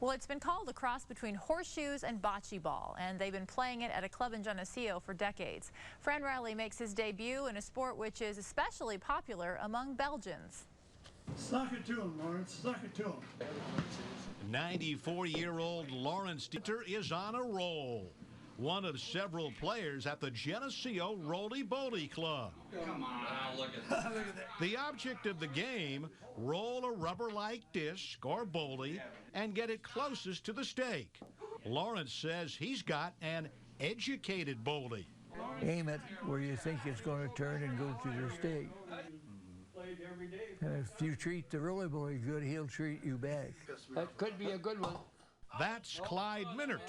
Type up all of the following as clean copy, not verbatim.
Well, it's been called a cross between horseshoes and bocce ball, and they've been playing it at a club in Geneseo for decades. Fran Riley makes his debut in a sport which is especially popular among Belgians. Suck it to him, Lawrence. Suck it to him. 94-year-old Lawrence Dieter is on a roll. One of several players at the Geneseo Rolle Club. Come on, look at that. The object of the game, roll a rubber-like disc or bowlie and get it closest to the stake. Lawrence says he's got an educated bowlie. Aim it where you think it's going to turn and go to the stake. And if you treat the roller boy good, he'll treat you back. That could be a good one. That's Clyde Minert.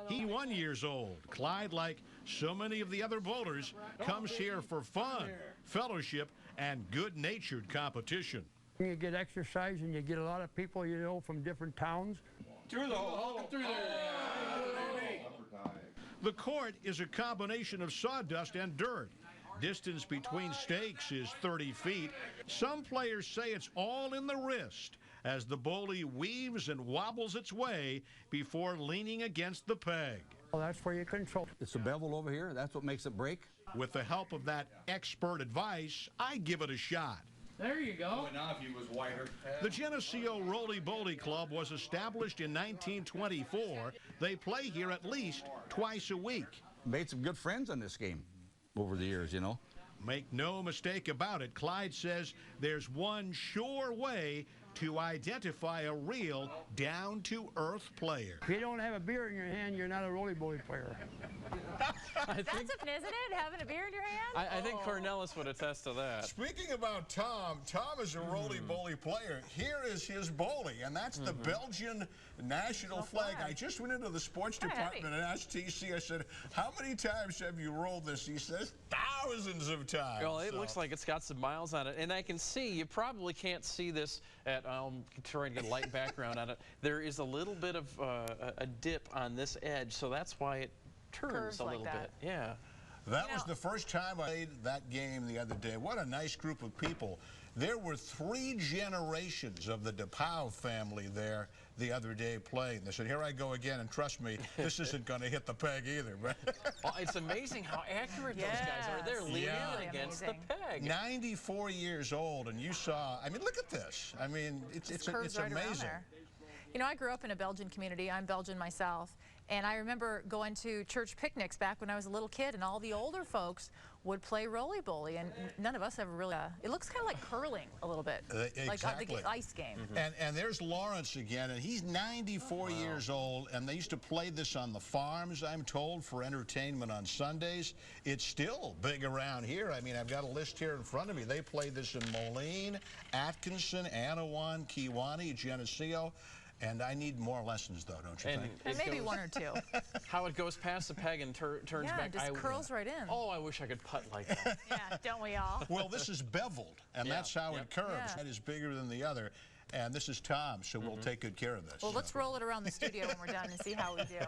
He's 1 year old. Clyde, like so many of the other bowlers, comes here for fun, fellowship, and good-natured competition. You get exercise and you get a lot of people, you know, from different towns. Through the hole, through there. The court is a combination of sawdust and dirt. Distance between stakes is 30 feet. Some players say it's all in the wrist as the bowlie weaves and wobbles its way before leaning against the peg. Well, that's where you control. It's a bevel over here. That's what makes it break. With the help of that expert advice, I give it a shot. There you go. Now if he was whiter. The Geneseo Rolle Club was established in 1924. They play here at least twice a week. Made some good friends on this game over the years, you know. Make no mistake about it, Clyde says there's one sure way to identify a real down-to-earth player. If you don't have a beer in your hand, you're not a rolly-boly player. That's something, isn't it? Having a beer in your hand? I think Cornelis would attest to that. Speaking about Tom is a roly-boly player. Here is his bowlie, and that's the Belgian national flag. I just went into the sports department and asked TC, I said, how many times have you rolled this? He says, thousands of times. Well, it looks like it's got some miles on it, and I can see, you probably can't see this at, I'm trying to get a light background on it. There is a little bit of a dip on this edge, so that's why it turns a little bit. Yeah. That was the first time I played that game the other day. What a nice group of people. There were 3 generations of the DePau family there the other day playing. They said, here I go again, and trust me, this isn't going to hit the peg either. Well, it's amazing how accurate those guys are. They're leaning against the peg. 94 years old, and you saw, I mean, look at this. I mean, it's amazing. You know, I grew up in a Belgian community. I'm Belgian myself. And I remember going to church picnics back when I was a little kid, and all the older folks would play roly-boly, and none of us ever really, it looks kind of like curling a little bit. Exactly. Like the ice game. And there's Lawrence again, and he's 94 years old, and they used to play this on the farms, I'm told, for entertainment on Sundays. It's still big around here. I mean, I've got a list here in front of me. They play this in Moline, Atkinson, Anawan, Kewanee, Geneseo. And I need more lessons, though, don't you think? And maybe 1 or 2. How it goes past the peg and turns back. Yeah, just curls right in. Oh, I wish I could putt like that. Yeah, don't we all? Well, this is beveled, and that's how it curves. That is bigger than the other. And this is Tom, so we'll take good care of this. Well, let's roll it around the studio when we're done and see how we do.